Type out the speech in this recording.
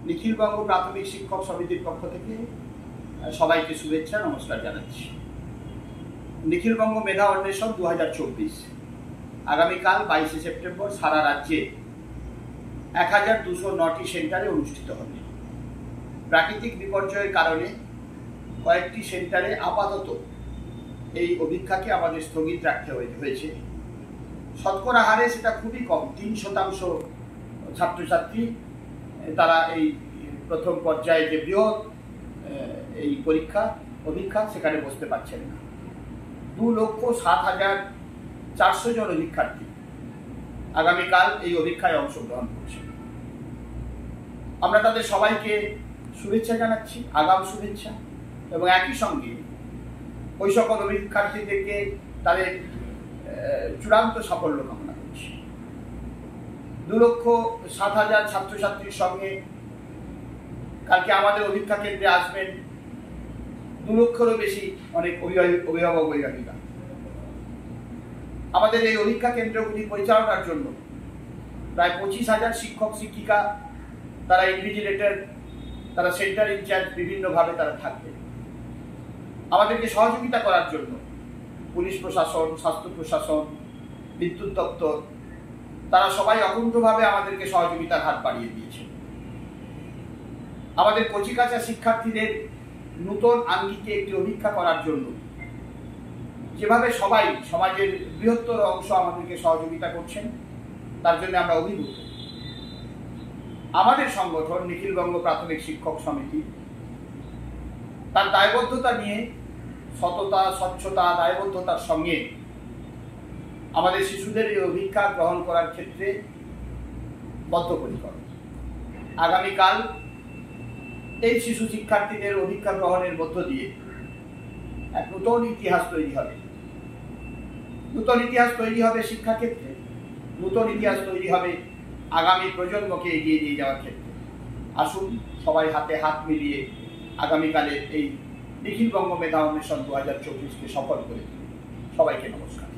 নিখিলবঙ্গ প্রাথমিক শিক্ষক সমিতির পক্ষ থেকে সবাইকে শুভেচ্ছা নমস্কার জানাচ্ছি। নিখিলবঙ্গ মেধা অন্বেষণ 2024 আগামীকাল 22শে সেপ্টেম্বর সারা রাজ্যে 1209টি সেন্টারে অনুষ্ঠিত হবে। প্রাকৃতিক বিপর্যয়ের কারণে কয়েকটি সেন্টারে আপাতত এই অভিক্ষাকে আমাদের স্থগিত রাখতে হয়েছে। শতকরা হারে সেটা খুবই কম, 3% ছাত্রছাত্রী তারা এই প্রথম পর্যায়ে যে বৃহৎ এই অভিক্ষা সেখানে বসতে পারছেন না। 2,07,400 জন অভিক্ষার্থী আগামীকাল এই অভিক্ষায় অংশগ্রহণ করছে। আমরা তাদের সবাইকে শুভেচ্ছা জানাচ্ছি, আগাম শুভেচ্ছা, এবং একই সঙ্গে ওই সকল অভিক্ষার্থীদেরকে তাদের চূড়ান্ত সাফল্য কামনা করছি। 2,07,000 ছাত্রছাত্রীর সঙ্গে কালকে আমাদের অভিক্ষা কেন্দ্রে আসবেন 2 লক্ষেরও বেশি অনেক অভিভাবক অভিভাবিকা। আমাদের এই অভিক্ষা কেন্দ্রগুলি পরিচালনার জন্য প্রায় 25,000 শিক্ষক শিক্ষিকা, তারা ইনভিজিলেটর, তারা সেন্টার ইনচার্জ, বিভিন্নভাবে তারা থাকবে। আমাদেরকে সহযোগিতা করার জন্য পুলিশ প্রশাসন, স্বাস্থ্য প্রশাসন, বিদ্যুৎ দপ্তর, তারা সবাই অকুণ্ঠভাবে আমাদেরকে সহযোগিতার হাত বাড়িয়ে দিয়েছে। আমাদের কচিকাঁচা শিক্ষার্থীদের নূতন আঙ্গিকে একটি অভিক্ষা করার জন্য যেভাবে সবাই সমাজের বৃহত্তর অংশ আমাদেরকে সহযোগিতা করছেন, তার জন্য আমরা অভিভূত। আমাদের সংগঠন নিখিলবঙ্গ প্রাথমিক শিক্ষক সমিতি তার দায়বদ্ধতা নিয়ে সততা, স্বচ্ছতা, দায়বদ্ধতার সঙ্গে আমাদের শিশুদের এই অভিক্ষা গ্রহণ করার ক্ষেত্রে বদ্ধপরিকর। আগামীকাল এই শিশু শিক্ষার্থীদের অভিক্ষা গ্রহণের মধ্য দিয়ে এক নূতন ইতিহাস তৈরি হবে। নূতন ইতিহাস তৈরি হবে শিক্ষাক্ষেত্রে, নূতন ইতিহাস তৈরি হবে আগামী প্রজন্মকে এগিয়ে নিয়ে যাওয়ার ক্ষেত্রে। আসুন সবাই হাতে হাত মিলিয়ে আগামীকালের এই নিখিলবঙ্গ মেধা অন্বেষণ 2024কে সফল করে তুলি। সবাইকে নমস্কার।